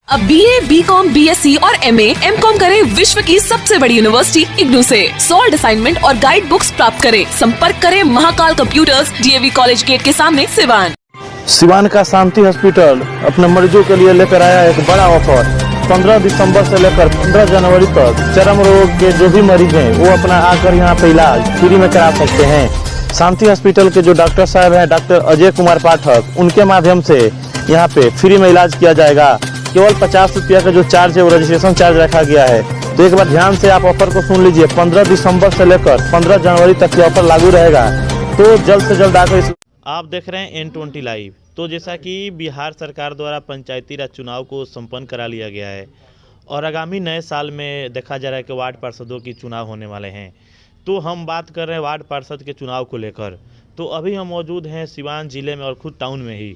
अब BA, BCom, BSc और MA, MCom करें विश्व की सबसे बड़ी यूनिवर्सिटी इग्नू से। सॉल्ड असाइनमेंट और गाइड बुक्स प्राप्त करें। संपर्क करें Mahakal computers, DAV college gate के सामने, सिवान। सिवान का शांति हॉस्पिटल अपने मरीजों के लिए लेकर आया एक बड़ा ऑफर। 15 दिसंबर से लेकर 15 जनवरी तक चर्म रोग के जो भी मरीज हैं वो अपना आकर यहाँ पे इलाज फ्री में करा सकते हैं। शांति हॉस्पिटल के जो डॉक्टर साहब हैं, डॉक्टर अजय कुमार पाठक, उनके माध्यम से यहाँ पे फ्री में इलाज किया जाएगा। केवल 50 रुपया का जो चार्ज है वो रजिस्ट्रेशन चार्ज रखा गया है। तो एक बार ध्यान से आप ऑफर को सुन लीजिए। 15 दिसंबर से लेकर 15 जनवरी तक ये ऑफर लागू रहेगा, तो जल्द से जल्द आकर आप देख रहे हैं N20 लाइव। तो जैसा कि बिहार सरकार द्वारा पंचायती राज चुनाव को संपन्न करा लिया गया है और आगामी नए साल में देखा जा रहा है कि वार्ड पार्षदों की चुनाव होने वाले हैं। तो हम बात कर रहे हैं वार्ड पार्षद के चुनाव को लेकर। तो अभी हम मौजूद हैं सिवान ज़िले में और खुद टाउन में ही,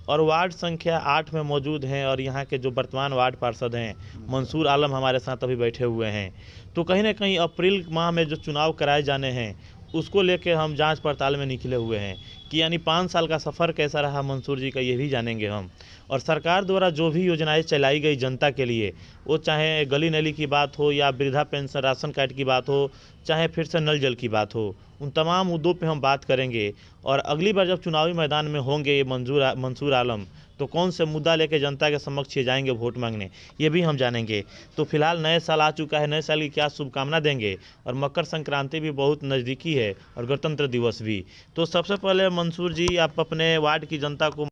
और वार्ड संख्या 8 में मौजूद हैं। और यहाँ के जो वर्तमान वार्ड पार्षद हैं मंसूर आलम हमारे साथ अभी बैठे हुए हैं। तो कहीं ना कहीं अप्रैल माह में जो चुनाव कराए जाने हैं उसको लेके हम जांच पड़ताल में निकले हुए हैं कि यानी 5 साल का सफ़र कैसा रहा मंसूर जी का, ये भी जानेंगे हम। और सरकार द्वारा जो भी योजनाएं चलाई गई जनता के लिए, वो चाहे गली नली की बात हो या वृद्धा पेंशन राशन कार्ड की बात हो, चाहे फिर से नल जल की बात हो, उन तमाम मुद्दों पे हम बात करेंगे। और अगली बार जब चुनावी मैदान में होंगे ये मंसूर आलम, तो कौन से मुद्दा लेके जनता के समक्ष ये जाएंगे वोट मांगने, ये भी हम जानेंगे। तो फिलहाल नए साल आ चुका है, नए साल की क्या शुभकामना देंगे। और मकर संक्रांति भी बहुत नज़दीकी है और गणतंत्र दिवस भी। तो सबसे पहले मंसूर जी, आप अपने वार्ड की जनता को,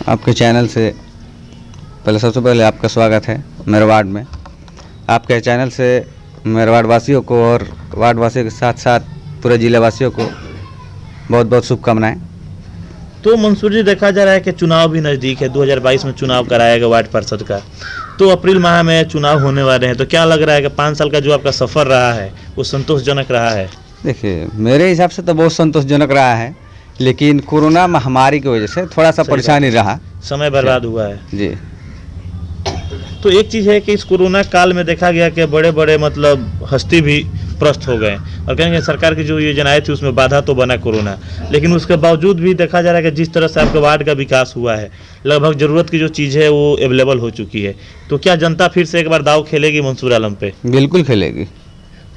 आपके चैनल से पहले सबसे पहले आपका स्वागत है मेरे वार्ड में। आपके चैनल से मेरे वार्ड वासियों को और वार्ड वासियों के साथ साथ पूरे जिले वासियों को बहुत बहुत शुभकामनाएं। तो मंसूर जी, देखा जा रहा है कि चुनाव भी नज़दीक है। 2022 में चुनाव कराएगा वार्ड पार्षद का, तो अप्रैल माह में चुनाव होने वाले हैं। तो क्या लग रहा है कि 5 साल का जो आपका सफ़र रहा है वो संतोषजनक रहा है? देखिए, मेरे हिसाब से तो बहुत संतोषजनक रहा है, लेकिन कोरोना महामारी की वजह से थोड़ा सा परेशानी रहा, समय बर्बाद हुआ है जी। तो एक चीज़ है कि इस कोरोना काल में देखा गया कि बड़े बड़े मतलब हस्ती भी प्रस्त हो गए और कहेंगे सरकार की जो योजनाएं थी उसमें बाधा तो बना कोरोना, लेकिन उसके बावजूद भी देखा जा रहा है कि जिस तरह से आपके वार्ड का विकास हुआ है, लगभग ज़रूरत की जो चीज़ है वो अवेलेबल हो चुकी है। तो क्या जनता फिर से एक बार दाव खेलेगी मंसूर आलम पे? बिल्कुल खेलेगी।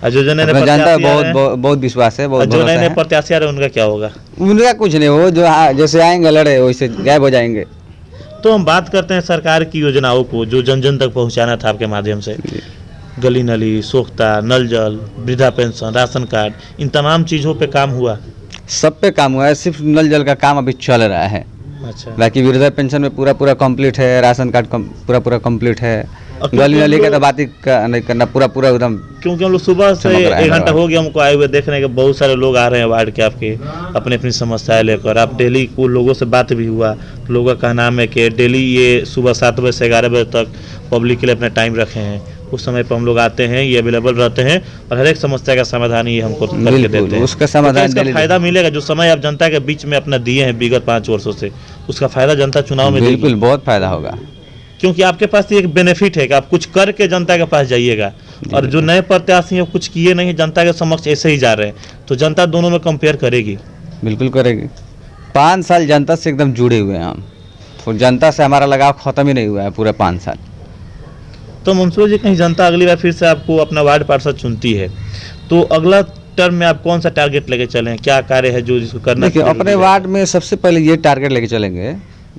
जो जनता बहुत विश्वास है, बहुत जो नए प्रत्याशी आ रहे हैं उनका क्या होगा? उनका कुछ नहीं, वो जो जैसे आएंगे लड़े वैसे गायब हो जाएंगे। तो हम बात करते हैं सरकार की योजनाओं को जो जन जन तक पहुंचाना था आपके माध्यम से। गली नली, सोख्ता, नल जल, वृद्धा पेंशन, राशन कार्ड, इन तमाम चीज़ों पे काम हुआ? सब पे काम हुआ है, सिर्फ नल जल का काम अभी चल रहा है। अच्छा। बाकी वृद्धा पेंशन में पूरा कंप्लीट है, राशन कार्ड पूरा कंप्लीट है। गली नली का तो बात ही नहीं करना, पूरा एकदम। क्योंकि हम लोग सुबह से 1 घंटा हो गया हमको आए हुए, देखने के बहुत सारे लोग आ रहे हैं वार्ड के आपके अपनी अपनी समस्याएं लेकर। आप डेली को लोगों से बात भी हुआ, लोगों का नाम है कि डेली ये सुबह 7 बजे से 11 बजे तक पब्लिक के लिए अपना टाइम रखे हैं। उस समय पर हम लोग आते हैं, ये अवेलेबल रहते हैं और हर एक समस्या का समाधान ये हमको करके देते हैं। उसका समाधान, तो फायदा मिलेगा। जो समय आप जनता के बीच में अपना दिए हैं विगत 5 वर्षों से, उसका फायदा जनता चुनाव में बिल्कुल बहुत फायदा होगा। क्योंकि आपके पास एक बेनिफिट है कि आप कुछ करके जनता के पास जाइएगा, और जो नए प्रत्याशी हैं कुछ किए नहीं, जनता के समक्ष ऐसे ही जा रहे हैं, तो जनता दोनों में कंपेयर करेगी। बिल्कुल करेगी। 5 साल जनता से एकदम जुड़े हुए हैं हम, तो जनता से हमारा लगाव खत्म ही नहीं हुआ है पूरे 5 साल। तो मंसूर जी, कहीं जनता अगली बार फिर से आपको अपना वार्ड पार्षद चुनती है, तो अगला टर्म में आप कौन सा टारगेट लेके चलें? क्या कार्य है जो जिसको करना? देखिए, अपने वार्ड में सबसे पहले ये टारगेट लेके चलेंगे।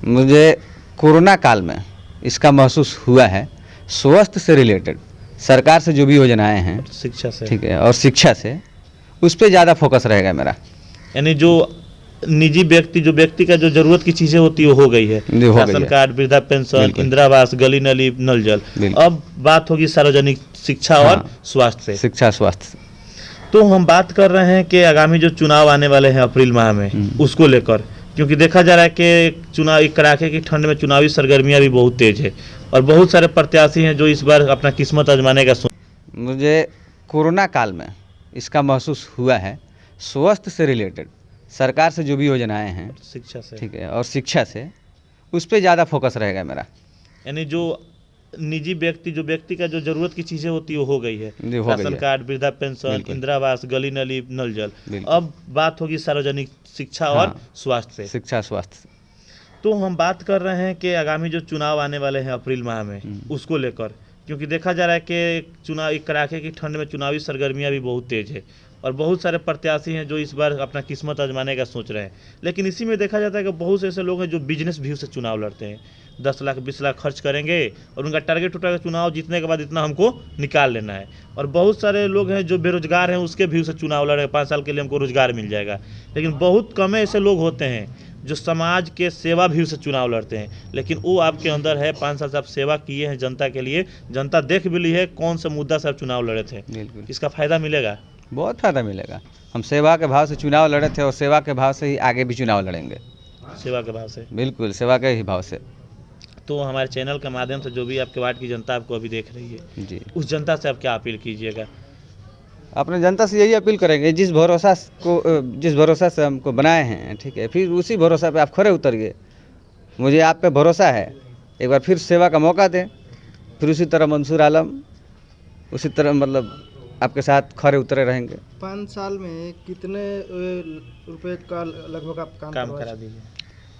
मुझे कोरोना काल में इसका महसूस हुआ है, स्वास्थ्य से रिलेटेड सरकार से जो भी योजनाएं हैं, शिक्षा से, ठीक है, और शिक्षा से, उस पर ज़्यादा फोकस रहेगा मेरा। यानी जो निजी व्यक्ति का जो जरूरत की चीजें होती है वो हो गई है, राशन कार्ड, वृद्धा पेंशन, इंदिरा आवास, गली नली, नल जल। अब बात होगी सार्वजनिक शिक्षा और स्वास्थ्य पे। शिक्षा स्वास्थ्य। तो हम बात कर रहे हैं कि आगामी जो चुनाव आने वाले हैं अप्रैल माह में, उसको लेकर, क्योंकि देखा जा रहा है कि चुनाव कड़ाके की ठंड में चुनावी सरगर्मियां भी बहुत तेज है और बहुत सारे प्रत्याशी हैं जो इस बार अपना किस्मत आजमाने का। मुझे कोरोना काल में इसका महसूस हुआ है, स्वास्थ्य से रिलेटेड सरकार से जो भी योजनाएं हैं, शिक्षा से, ठीक है, और शिक्षा से, उस पर ज़्यादा फोकस रहेगा मेरा। यानी जो निजी व्यक्ति का जो जरूरत की चीजें होती है वो हो गई है, राशन कार्ड, वृद्धा पेंशन, इंदिरा आवास, गली नली, नल जल। अब बात होगी सार्वजनिक शिक्षा और स्वास्थ्य पे। शिक्षा स्वास्थ्य। तो हम बात कर रहे हैं कि आगामी जो चुनाव आने वाले हैं अप्रैल माह में, उसको लेकर, क्योंकि देखा जा रहा है कि चुनाव एक कड़ाके की ठंड में चुनावी सरगर्मियां भी बहुत तेज है और बहुत सारे प्रत्याशी हैं जो इस बार अपना किस्मत आजमाने का सोच रहे हैं। लेकिन इसी में देखा जाता है कि बहुत से ऐसे लोग हैं जो बिजनेस व्यू से चुनाव लड़ते हैं, 10 लाख 20 लाख खर्च करेंगे और उनका टारगेट होता है कि चुनाव जीतने के बाद इतना हमको निकाल लेना है। और बहुत सारे लोग हैं जो बेरोजगार हैं, उसके व्यू से चुनाव लड़े, 5 साल के लिए हमको रोजगार मिल जाएगा। लेकिन बहुत कम ऐसे लोग होते हैं जो समाज के सेवा व्यू से चुनाव लड़ते हैं, लेकिन वो आपके अंदर है। 5 साल से आप सेवा किए हैं जनता के लिए, जनता देख भी ली है कौन सा मुद्दा से आप चुनाव लड़े थे। बिल्कुल, इसका फायदा मिलेगा, बहुत फ़ायदा मिलेगा। हम सेवा के भाव से चुनाव लड़े थे और सेवा के भाव से ही आगे भी चुनाव लड़ेंगे। सेवा के भाव से, बिल्कुल, सेवा के ही भाव से। तो हमारे चैनल के माध्यम से जो भी आपके वार्ड की जनता आपको अभी देख रही है, जी, उस जनता से आप क्या अपील कीजिएगा? अपने जनता से यही अपील करेंगे, जिस भरोसा से हमको बनाए हैं, ठीक है, फिर उसी भरोसा पे आप खरे उतरिए। मुझे आप पे भरोसा है, एक बार फिर सेवा का मौका दें। फिर उसी तरह मंसूर आलम उसी तरह मतलब आपके साथ खरे उतरे रहेंगे। 5 साल में कितने रुपए का लगभग आप काम करा दीजिए।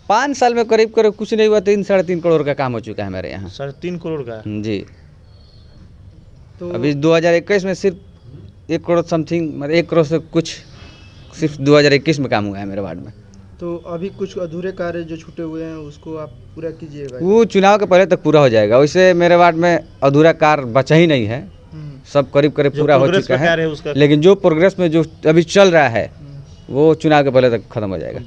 5 साल में करीब कुछ नहीं हुआ, 3-3.5 करोड़ का काम हो चुका है मेरे यहाँ। 3.5 करोड़ का? जी। तो अभी 2021 में सिर्फ 1 करोड़ समथिंग, मतलब 1 करोड़ से कुछ सिर्फ 2021 में काम हुआ है मेरे वार्ड में। तो अभी कुछ अधूरे कार्य जो छूटे हुए हैं उसको आप पूरा कीजिएगा? वो चुनाव के पहले तक पूरा हो जाएगा। वैसे मेरे वार्ड में अधूरा कार्य बचा ही नहीं है, सब करीब पूरा हो चुका है। लेकिन जो प्रोग्रेस में जो अभी चल रहा है वो चुनाव के पहले तक खत्म हो जाएगा,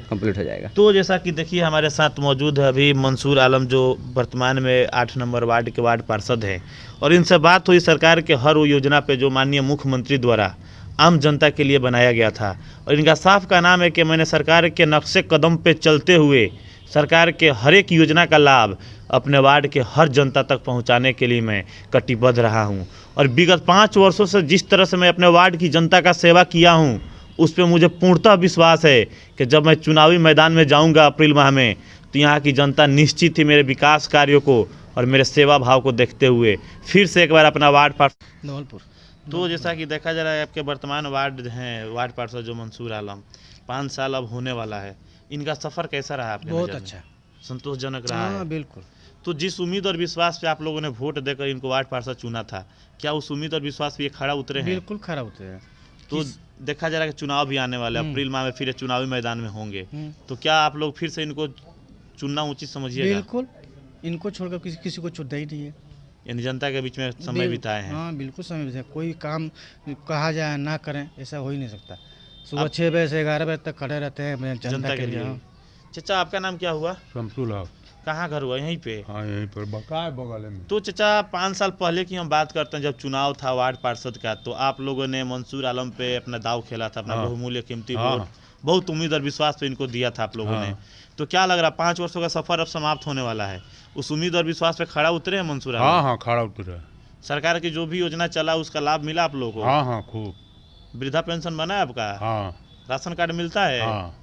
कंप्लीट हो जाएगा। तो जैसा कि देखिए हमारे साथ मौजूद है अभी मंसूर आलम, जो वर्तमान में 8 नंबर वार्ड के वार्ड पार्षद हैं, और इनसे बात हुई सरकार के हर वो योजना पे जो माननीय मुख्यमंत्री द्वारा आम जनता के लिए बनाया गया था। और इनका साफ का नाम है कि मैंने सरकार के नक्शे कदम पे चलते हुए सरकार के हर एक योजना का लाभ अपने वार्ड के हर जनता तक पहुंचाने के लिए मैं कटिबद्ध रहा हूं। और विगत 5 वर्षों से जिस तरह से मैं अपने वार्ड की जनता का सेवा किया हूं, उस पर मुझे पूर्णतः विश्वास है कि जब मैं चुनावी मैदान में जाऊंगा अप्रैल माह में, तो यहाँ की जनता निश्चित ही मेरे विकास कार्यों को और मेरे सेवा भाव को देखते हुए फिर से एक बार अपना वार्ड पार्षद धौलपुर। तो जैसा कि देखा जा रहा है आपके वर्तमान वार्ड हैं वार्ड पार्षद जो मंसूर आलम, 5 साल अब होने वाला है, इनका सफ़र कैसा रहा आपके? बहुत अच्छा, संतोषजनक रहा है? बिल्कुल। तो जिस उम्मीद और विश्वास पे आप लोगों ने वोट देकर इनको वार्ड पार्षद चुना था, क्या उस उम्मीद और विश्वास पे ये खड़ा उतरे हैं? बिल्कुल खरा उतरे हैं। तो देखा जा रहा है कि चुनाव भी आने वाला है, अप्रैल माह में फिर चुनावी मैदान में होंगे, तो क्या आप लोग फिर से इनको चुनना उचित समझिएगा? बिल्कुल, इनको छोड़कर किसी को चुनना ही नहीं है। यानी जनता के बीच में समय बिताए हैं। हाँ बिल्कुल समय बिताए। कोई काम कहा जाए ना करें, ऐसा हो ही नहीं सकता। सुबह 6 बजे से 11 बजे तक खड़े रहते हैं जनता के लिए। चचा आपका नाम क्या हुआ? शमसुल हक। कहाँ घर हुआ? यहीं पे? हाँ यहीं पर बगल में। तो चचा 5 साल पहले की हम बात करते हैं, जब चुनाव था वार्ड पार्षद का, तो आप लोगों ने मंसूर आलम पे अपना दाव खेला था, अपना बहुमूल्य कीमती वोट, बहुत उम्मीद और विश्वास पे इनको दिया था आप लोगों ने। तो क्या लग रहा, 5 वर्षों का सफर अब समाप्त होने वाला है, उस उम्मीद और विश्वास पे खड़ा उतरे हैं मंसूर आलम? हाँ खड़ा उतरे। सरकार की जो भी योजना चला उसका लाभ मिला आप लोगों को? हाँ खूब। वृद्धा पेंशन बना है आपका? हाँ। राशन कार्ड मिलता है? हाँ।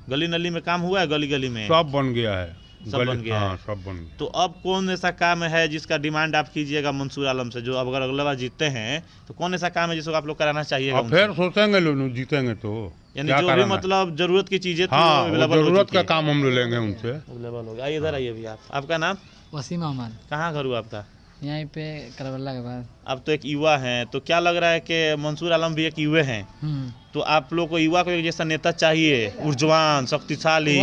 गली नली में काम हुआ है? गली गली में सब बन गया है। सब बन गया है? सब बन गया। तो अब कौन ऐसा काम है जिसका डिमांड आप कीजिएगा मंसूर आलम से, जो अब अगर अगला बार जीतते हैं तो कौन ऐसा काम है जिसको आप लोग कराना चाहिएगा? फिर सोचेंगे लोग जीतेंगे तो, यानी जो भी मतलब जरूरत की चीजें जरूरत का काम हम लेंगे उनसे। अवेलेबल होगा। आइए इधर आइए भैया। आपका नाम? वसीम अहमद। कहाँ घर हुआ आपका? यहीं पे करबला के बाद। अब तो एक युवा हैं, तो क्या लग रहा है कि मंसूर आलम भी एक युवा हैं, तो आप लोग को युवा को एक जैसा नेता चाहिए, ऊर्जवान, शक्तिशाली,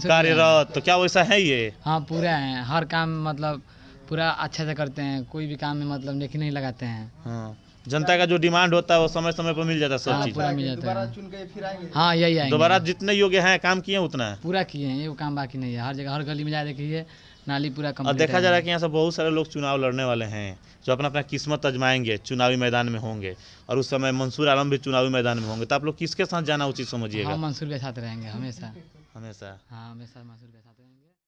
कार्यरत, तो क्या वैसा है ये? हाँ पूरा है, हर काम मतलब पूरा अच्छे से करते हैं, कोई भी काम में मतलब नेकी नहीं लगाते हैं। हाँ, जनता का जो डिमांड होता है वो समय समय पर मिल जाता है, सब चीज पूरा मिल जाता है। हाँ यही आएंगे दोबारा जितने योग्य हैं काम किए उतना पूरा किए हैं, ये काम बाकी नहीं है। हर जगह हर गली में जाए देखिए नाली पूरा और देखा जा रहा है कि यहाँ से बहुत सारे लोग चुनाव लड़ने वाले हैं जो अपना अपना किस्मत आजमाएंगे, चुनावी मैदान में होंगे, और उस समय मंसूर आलम भी चुनावी मैदान में होंगे, तो आप लोग किसके साथ जाना उचित समझिएगा? हम मंसूर के साथ रहेंगे हमेशा। हमेशा? हाँ हमेशा मंसूर के साथ रहेंगे।